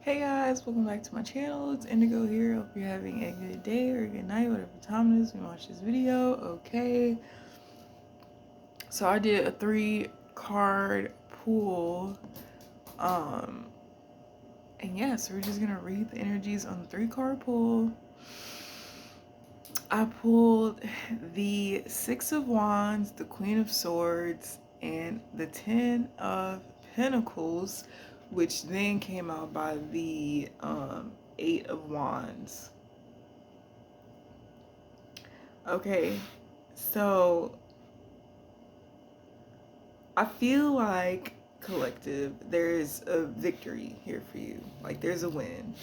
Hey guys, welcome back to my channel. It's Indigo here. Hope you're having a good day or a good night, whatever time it is when you watch this video. Okay. So I did a 3-card pull. And yeah, so we're just gonna read the energies on the 3-card pull. I pulled the 6 of Wands, the Queen of Swords, and the 10 of Pentacles, which then came out by the 8 of Wands. Okay, so I feel like collective, there's a victory here for you. Like there's a win.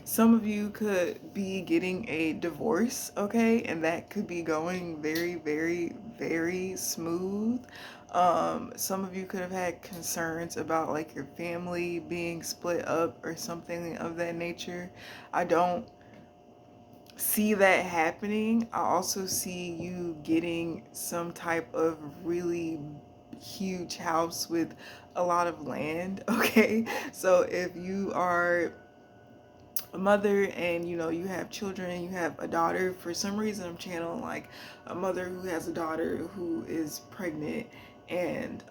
Some of you could be getting a divorce, okay, and that could be going very, very, very smooth. Some of you could have had concerns about like your family being split up or something of that nature. I don't see that happening. I also see you getting some type of really huge house with a lot of land, okay? So if you are a mother and you have children, you have a daughter, for some reason I'm channeling like a mother who has a daughter who is pregnant, and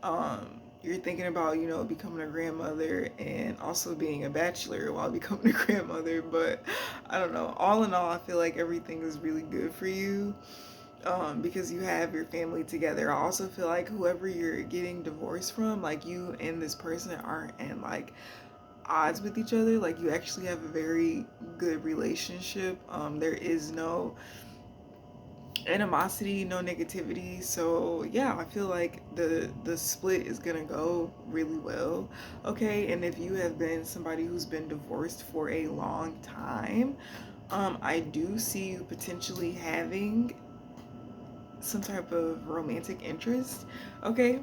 you're thinking about becoming a grandmother and also being a bachelor while becoming a grandmother. But I don't know, all in all I feel like everything is really good for you, because you have your family together. I also feel like whoever you're getting divorced from, like you and this person aren't in like odds with each other. Like you actually have a very good relationship. There is no animosity, no negativity. So yeah, I feel like the split is gonna go really well. Okay, and if you have been somebody who's been divorced for a long time, I do see you potentially having some type of romantic interest. Okay,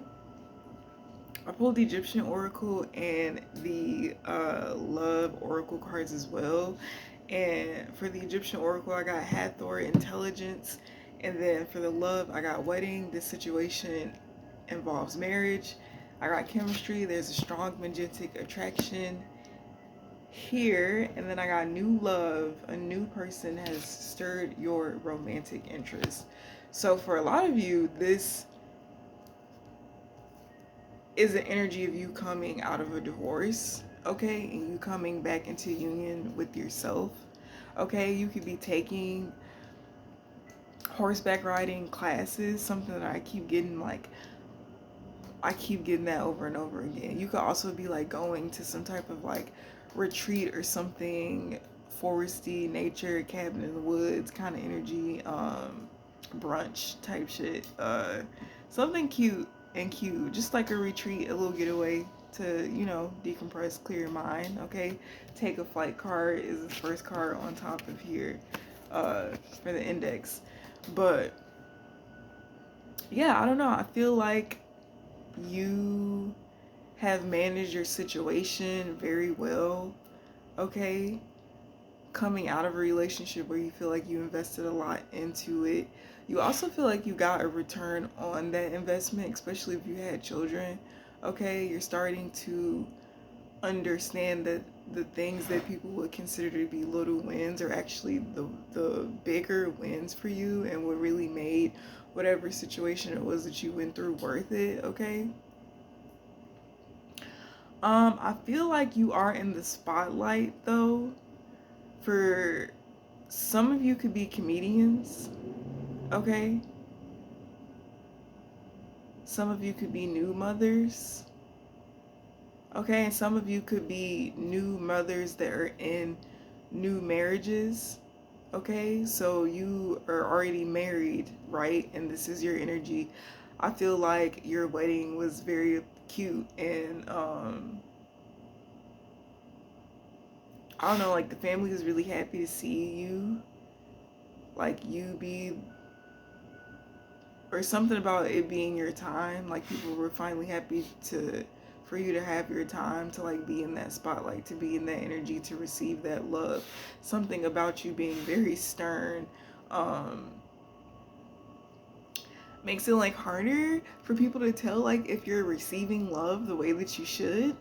I pulled the Egyptian Oracle and the Love Oracle cards as well. And for the Egyptian Oracle, I got Hathor, Intelligence. And then for the Love, I got Wedding. This situation involves marriage. I got Chemistry. There's a strong magnetic attraction here. And then I got New Love. A new person has stirred your romantic interest. So for a lot of you, this is the energy of you coming out of a divorce, okay, and you coming back into union with yourself. Okay, you could be taking horseback riding classes, something that I keep getting that over and over again. You could also be like going to some type of like retreat or something, foresty, nature, cabin in the woods kind of energy, brunch type shit, something cute and cute, just like a retreat, a little getaway to decompress, clear your mind. Okay, take a flight card is the first card on top of here, for the index. But yeah, I don't know, I feel like you have managed your situation very well, okay? Coming out of a relationship where you feel like you invested a lot into it. You also feel like you got a return on that investment, especially if you had children, okay? You're starting to understand that the things that people would consider to be little wins are actually the bigger wins for you, and what really made whatever situation it was that you went through worth it, okay? I feel like you are in the spotlight though. For some of you could be comedians, okay? Some of you could be new mothers, okay? And some of you could be new mothers that are in new marriages, okay? So you are already married, right? And this is your energy. I feel like your wedding was very cute, and I don't know, like the family is really happy to see you, like you be, or something about it being your time. Like people were finally happy to, for you to have your time to like be in that spotlight, to be in that energy, to receive that love. Something about you being very stern, um, makes it like harder for people to tell like if you're receiving love the way that you should.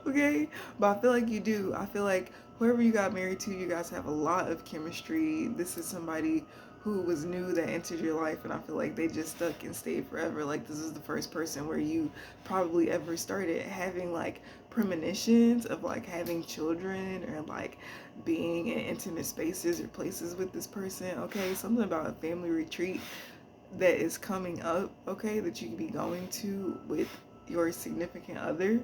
Okay, but I feel like you do. I feel like whoever you got married to, you guys have a lot of chemistry. This is somebody who was new that entered your life, and I feel like they just stuck and stayed forever. Like this is the first person where you probably ever started having like premonitions of like having children or like being in intimate spaces or places with this person. Okay, something about a family retreat that is coming up, okay, that you could be going to with your significant other.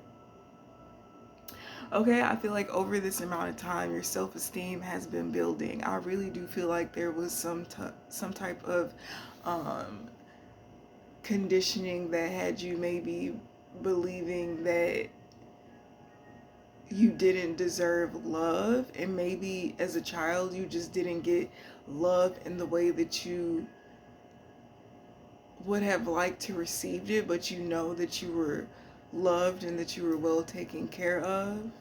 Okay, I feel like over this amount of time, your self-esteem has been building. I really do feel like there was some type of um, conditioning that had you maybe believing that you didn't deserve love, and maybe as a child you just didn't get love in the way that you would have liked to receive it, but you know that you were loved and that you were well taken care of.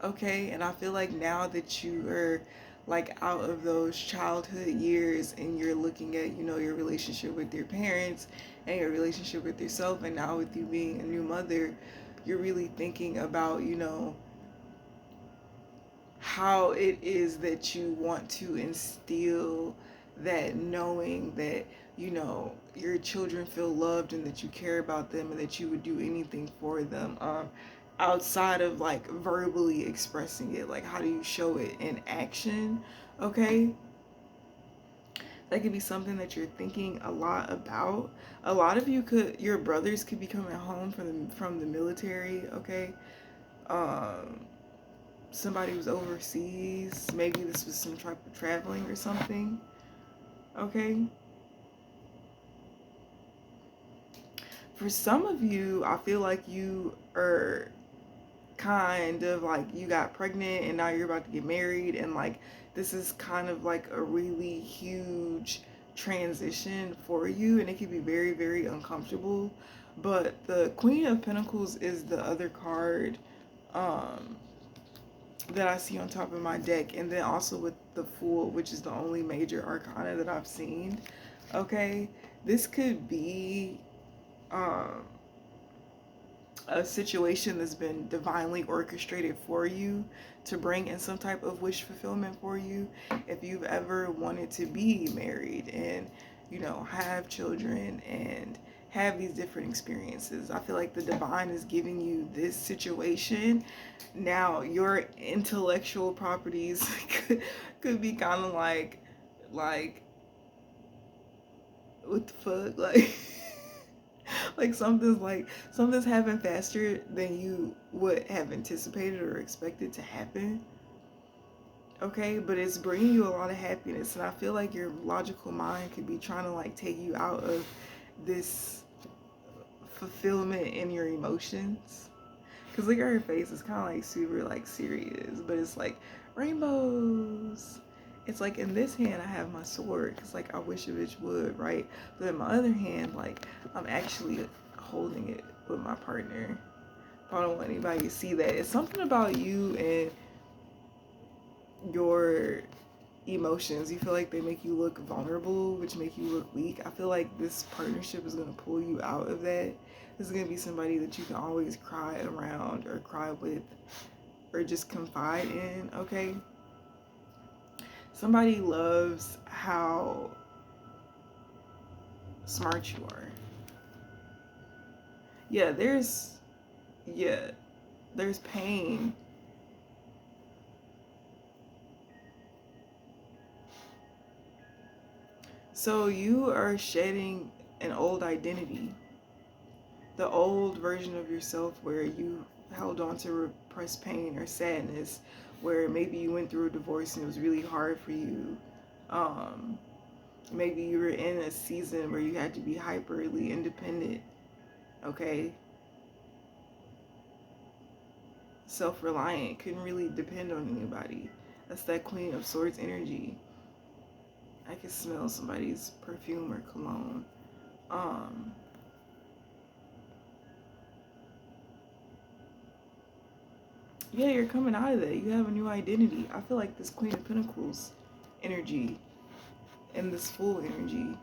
Okay, and I feel like now that you are like out of those childhood years and you're looking at, you know, your relationship with your parents and your relationship with yourself, and now with you being a new mother, you're really thinking about, you know, how it is that you want to instill that knowing that, you know, your children feel loved and that you care about them and that you would do anything for them, outside of like verbally expressing it. Like how do you show it in action? Okay, that could be something that you're thinking a lot about. A lot of you could, your brothers could be coming home from the military. Okay, um somebody was overseas. Maybe this was some type of traveling or something. Okay. For some of you, I feel like you are kind of like you got pregnant and now you're about to get married, and like this is kind of like a really huge transition for you, and it can be very, very uncomfortable. But the Queen of Pentacles is the other card um that I see on top of my deck, and then also with the Fool, which is the only major arcana that I've seen. Okay, this could be um, a situation that's been divinely orchestrated for you to bring in some type of wish fulfillment for you. If you've ever wanted to be married and, you know, have children and have these different experiences, I feel like the divine is giving you this situation. Now your intellectual properties could be kind of like what the fuck, like something's happened faster than you would have anticipated or expected to happen. Okay, but it's bringing you a lot of happiness, and I feel like your logical mind could be trying to like take you out of this fulfillment in your emotions. Because look at her face, it's kind of like super like serious, but it's like rainbows. It's like in this hand I have my sword because like I wish a bitch would, right? But in my other hand, like I'm actually holding it with my partner. I don't want anybody to see that. It's something about you and your emotions. You feel like they make you look vulnerable, which make you look weak. I feel like this partnership is going to pull you out of that. This is going to be somebody that you can always cry around or cry with or just confide in. Okay, somebody loves how smart you are. Yeah, yeah, there's pain. So you are shedding an old identity, the old version of yourself where you held on to repressed pain or sadness, where maybe you went through a divorce and it was really hard for you. Um, Maybe you were in a season where you had to be hyperly independent, okay? Self-reliant, couldn't really depend on anybody. That's that Queen of Swords energy. I can smell somebody's perfume or cologne. Um, yeah, you're coming out of that. You have a new identity. I feel like this Queen of Pentacles energy and this Fool energy,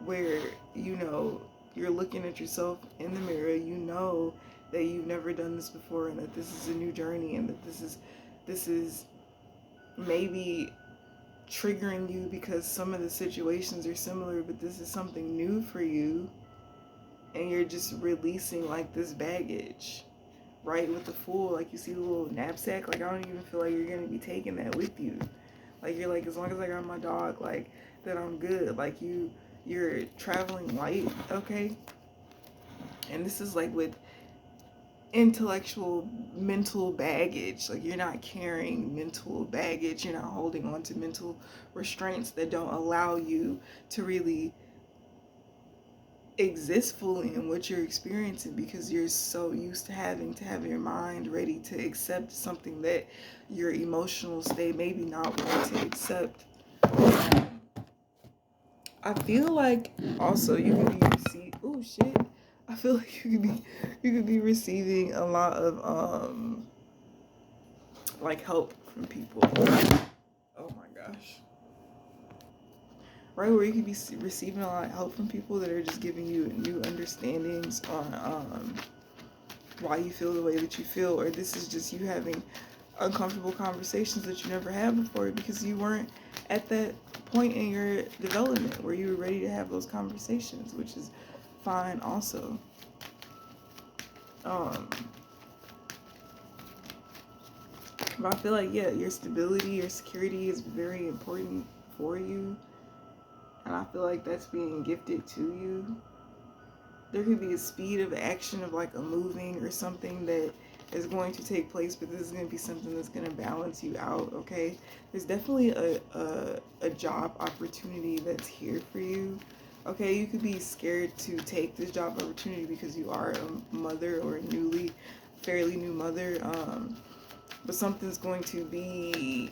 where, you know, you're looking at yourself in the mirror, you know that you've never done this before, and that this is a new journey, and that this is maybe triggering you because some of the situations are similar, but this is something new for you, and you're just releasing like this baggage. Right, with the Fool, like you see the little knapsack, like I don't even feel like you're gonna be taking that with you. Like you're like, as long as I got my dog, like then I'm good. Like you're traveling light, okay? And this is like with intellectual mental baggage. Like you're not carrying mental baggage, you're not holding on to mental restraints that don't allow you to really exist fully in what you're experiencing, because you're so used to have your mind ready to accept something that your emotional state maybe not want to accept. I feel like also you could be receiving, oh shit, I feel like you could be receiving a lot of like help from people. Oh my gosh. Right, where you could be receiving a lot of help from people that are just giving you new understandings on why you feel the way that you feel, or this is just you having uncomfortable conversations that you never had before because you weren't at that point in your development where you were ready to have those conversations, which is fine also. Um, but I feel like, yeah, your stability, your security is very important for you, and I feel like that's being gifted to you. There could be a speed of action of like a moving or something that is going to take place, but this is going to be something that's going to balance you out, okay? There's definitely a job opportunity that's here for you, okay? You could be scared to take this job opportunity because you are a mother or a fairly new mother, but something's going to be,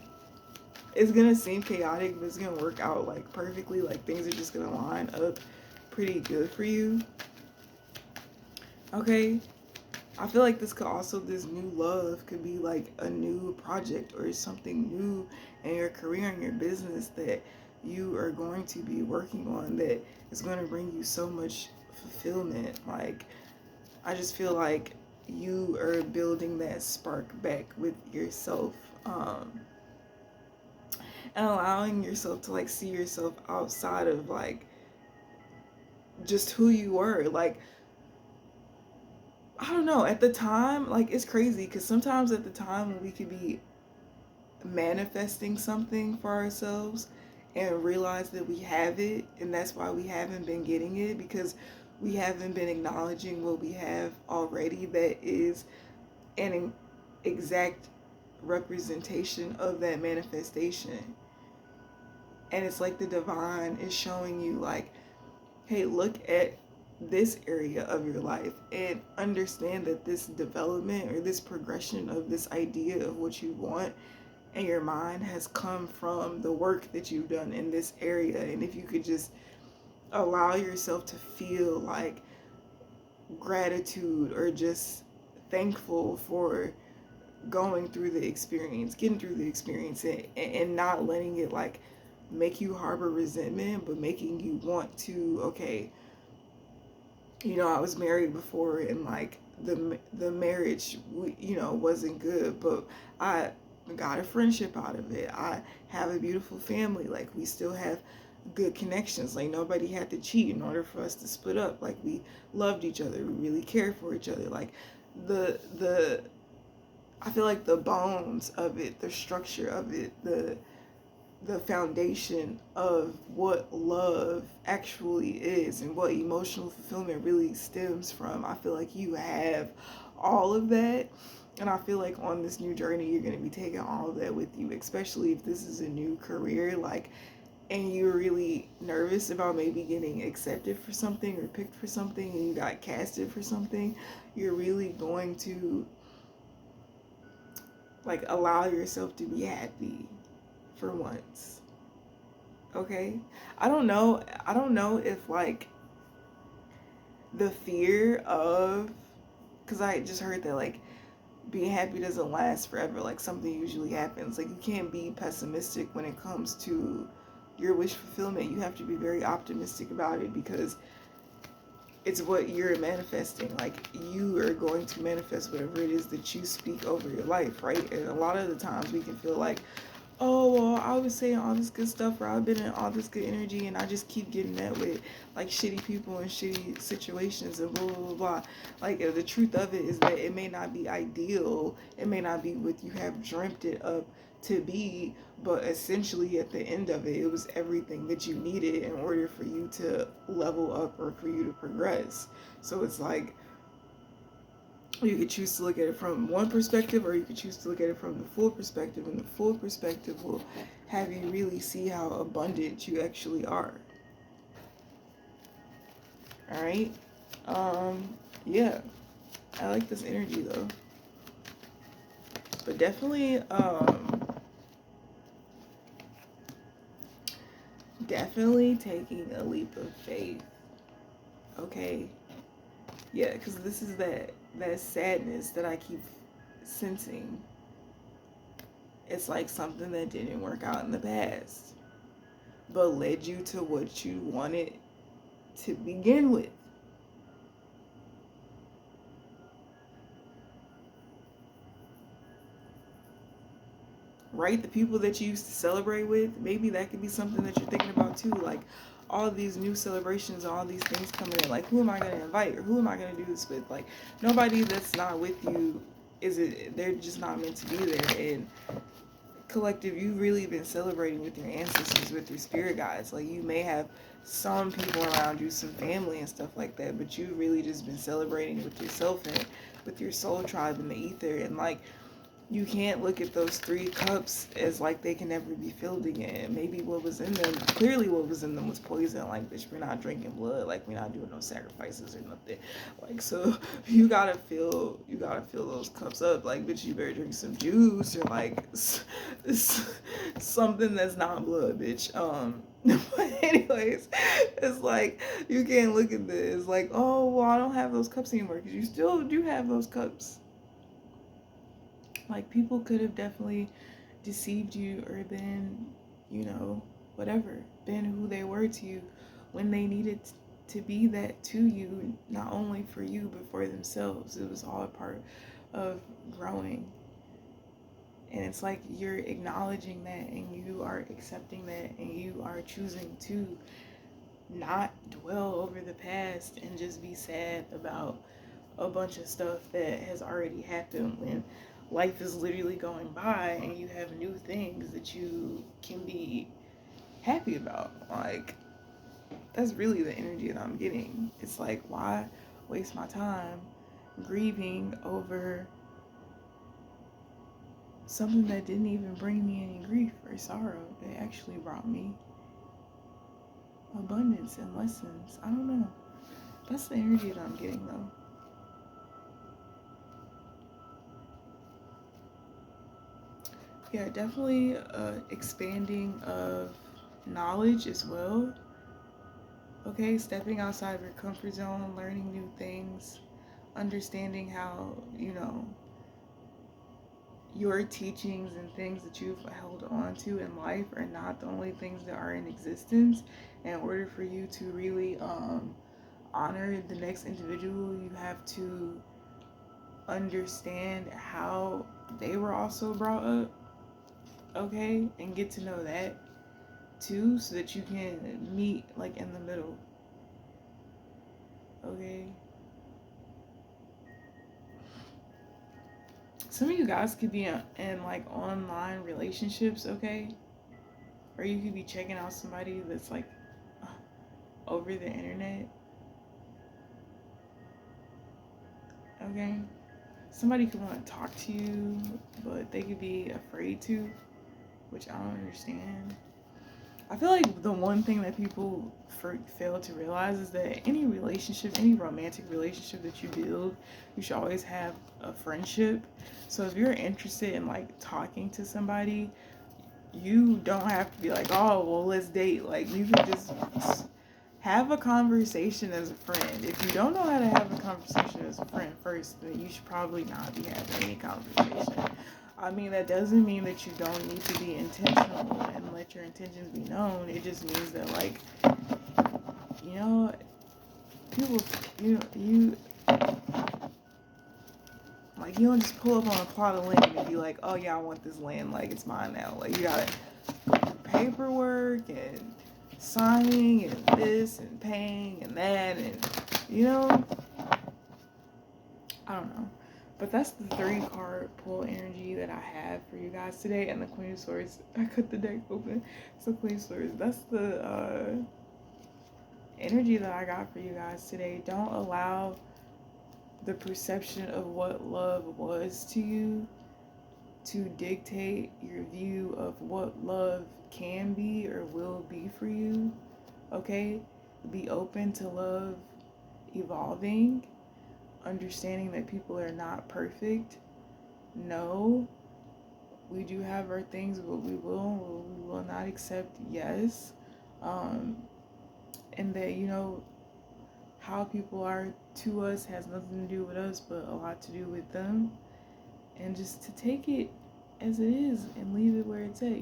it's going to seem chaotic, but it's going to work out like perfectly, like things are just going to line up pretty good for you. Okay, I feel like this could also, this new love could be like a new project or something new in your career and your business that you are going to be working on that is going to bring you so much fulfillment. Like, I just feel like you are building that spark back with yourself, and allowing yourself to like see yourself outside of like just who you were. Like, I don't know, at the time, like it's crazy because sometimes at the time when we could be manifesting something for ourselves and realize that we have it, and that's why we haven't been getting it, because we haven't been acknowledging what we have already that is an exact representation of that manifestation. And it's like the divine is showing you like, hey, look at this area of your life and understand that this development or this progression of this idea of what you want in your mind has come from the work that you've done in this area. And if you could just allow yourself to feel like gratitude or just thankful for going through the experience, getting through the experience, and not letting it like make you harbor resentment, but making you want to, okay, you know, I was married before, and like the marriage, you know, wasn't good, but I got a friendship out of it. I have a beautiful family. Like, we still have good connections. Like, nobody had to cheat in order for us to split up. Like, we loved each other. We really cared for each other. Like, the I feel like the bones of it, the structure of it, the foundation of what love actually is and what emotional fulfillment really stems from. I feel like you have all of that. And I feel like on this new journey, you're going to be taking all of that with you, especially if this is a new career, like, and you're really nervous about maybe getting accepted for something or picked for something and you got casted for something. You're really going to like allow yourself to be happy for once. Okay, I don't know if like the fear of, because I just heard that like being happy doesn't last forever, like something usually happens. Like, you can't be pessimistic when it comes to your wish fulfillment. You have to be very optimistic about it, because it's what you're manifesting. Like, you are going to manifest whatever it is that you speak over your life, right? And a lot of the times we can feel like, oh, well, I was saying all this good stuff, or I've been in all this good energy, and I just keep getting met with like shitty people and shitty situations and blah, blah, blah, blah. Like, the truth of it is that it may not be ideal, it may not be what you have dreamt it up to be, but essentially at the end of it, it was everything that you needed in order for you to level up or for you to progress. So it's like, you could choose to look at it from one perspective, or you could choose to look at it from the full perspective, and the full perspective will have you really see how abundant you actually are. All right. Yeah, I like this energy though, but definitely definitely taking a leap of faith. Okay. Yeah, because this is that sadness that I keep sensing. It's like something that didn't work out in the past, but led you to what you wanted to begin with. Right? The people that you used to celebrate with, maybe that could be something that you're thinking about too. Like, all of these new celebrations, all these things coming in. Like, who am I going to invite, or who am I going to do this with? Like, nobody that's not with you they're just not meant to be there. And collective, you've really been celebrating with your ancestors, with your spirit guides. Like, you may have some people around you, some family and stuff like that, but you've really just been celebrating with yourself and with your soul tribe in the ether. And like, you can't look at those 3 cups as like they can never be filled again. Maybe what was in them, clearly what was in them was poison. Like, bitch, we're not drinking blood. Like, we're not doing no sacrifices or nothing. Like, so you gotta fill those cups up. Like, bitch, you better drink some juice, or like something that's not blood, bitch. But anyways, it's like, you can't look at this like, oh, well, I don't have those cups anymore, because you still do have those cups. Like, people could have definitely deceived you, or been, whatever, been who they were to you when they needed to be that to you, not only for you, but for themselves. It was all a part of growing. And it's like, you're acknowledging that, and you are accepting that, and you are choosing to not dwell over the past and just be sad about a bunch of stuff that has already happened, when life is literally going by and you have new things that you can be happy about. Like, that's really the energy that I'm getting. It's like, why waste my time grieving over something that didn't even bring me any grief or sorrow? It actually brought me abundance and lessons. I don't know. That's the energy that I'm getting though. Yeah, definitely expanding of knowledge as well. Okay, stepping outside of your comfort zone, learning new things, understanding how, your teachings and things that you've held on to in life are not the only things that are in existence. In order for you to really honor the next individual, you have to understand how they were also brought up, okay, and get to know that too, so that you can meet like in the middle, okay. Some of you guys could be in like online relationships, okay, or you could be checking out somebody that's like over the internet, okay. Somebody could want to talk to you, but they could be afraid to, which I don't understand. I feel like the one thing that people fail to realize is that any relationship, any romantic relationship that you build, you should always have a friendship. So if you're interested in like talking to somebody, you don't have to be like, oh, well, let's date. Like, you can just have a conversation as a friend. If you don't know how to have a conversation as a friend first, then you should probably not be having any conversation. I mean, that doesn't mean that you don't need to be intentional and let your intentions be known. It just means that, like, you know, people, you like, you don't just pull up on a plot of land and be like, oh yeah, I want this land, like it's mine now. Like, you gotta go through paperwork and signing and this and paying and that, and I don't know. But that's the 3 card pull energy that I have for you guys today. And the Queen of Swords, I cut the deck open. So Queen of Swords, that's the energy that I got for you guys today. Don't allow the perception of what love was to you to dictate your view of what love can be or will be for you. Okay? Be open to love evolving, understanding that people are not perfect. No, we do have our things, but we will not accept yes. And that, how people are to us has nothing to do with us, but a lot to do with them. And just to take it as it is and leave it where it's at.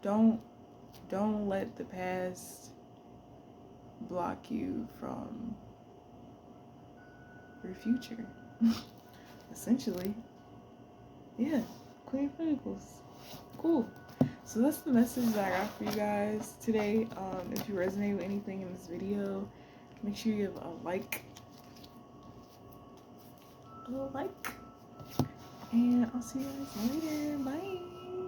Don't let the past block you from your future. Essentially. Yeah. Queen of Pentacles. Cool. So that's the message that I got for you guys today. If you resonate with anything in this video, make sure you give a like. And I'll see you guys later. Bye.